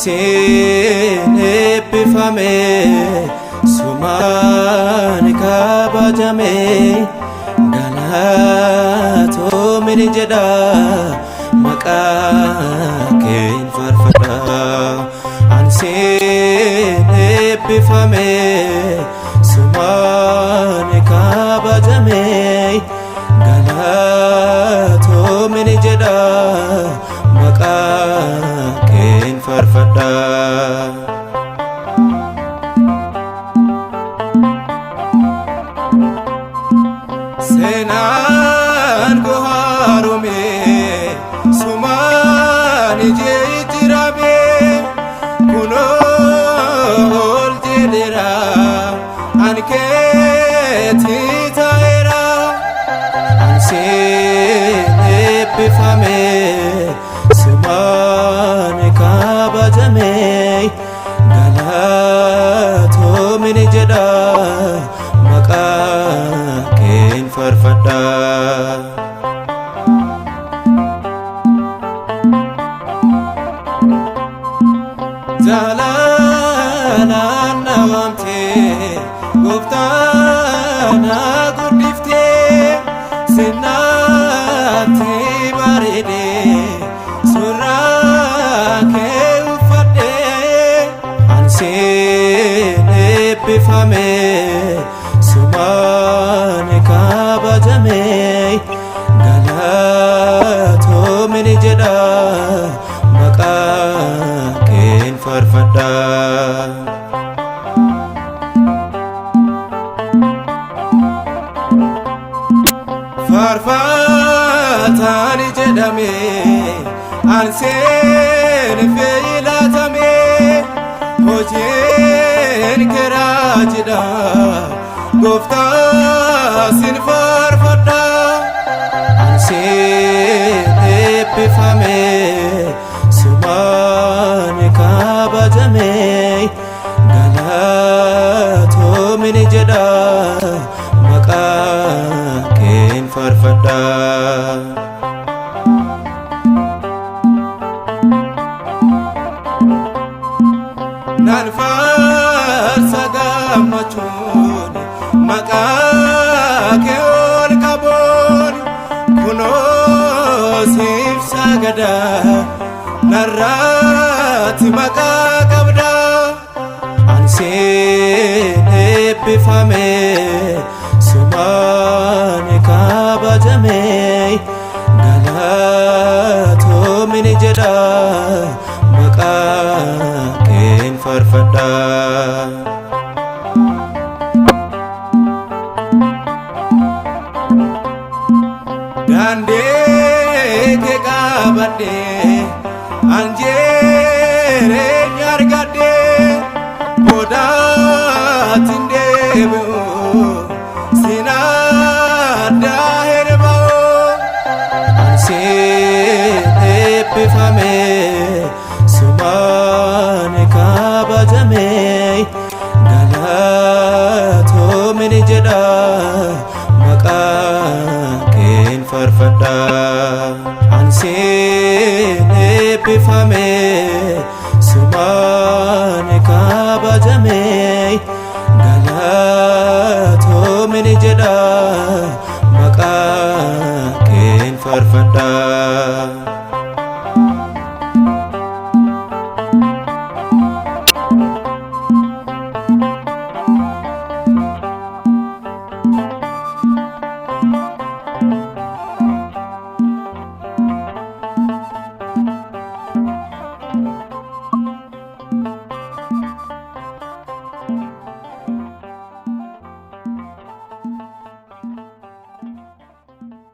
Ansin eebbifame sumaan kabajame galatoomini jedha maqaa kee faarfadha. Ansin eebbifame sumaan kabajame galatoomini jedha maqaa kee faarfadha. Seenaan koo haarome sumaan jijjiirame kunoo ol jedheera ani keetii ta'eera. Ansin eebbifame sumaan kabajame galatoomini jedha maqaa kee faarfadha. Jalalaan na waamtee gooftaan na guddiftee sinnaatti bareedee suuraa kee uffadhee. Ansin eebbifame sumaan kabajame galatoomini jedha maqaa kee faarfadha. Faarfatani jedhame ansin fe'ilatame hojiin keraa jedha gooftaa sin faarfadha. Ansin eebbifame sumaan kabajame galatoomini jedha maqaa kee faarfadha. Naan faarsa gammachuun maqaa kee ol qabuun kunoo siif sagada narratti maqaa qabda. Ansin eebbifame sumaan kabajame galatoomini jedha maqaa kee faarfadha. Daandii kee qabadhee anjeereenya argadhee boodaatiin deebi'u sin addaa hin ba'u. Ansin eebbifame sumaan kabajame galatoomini jedha maqaa kee faarfadha. Ansin eebbifame sumaan kabajame galatoomini jedha maqaa kee faarfadha.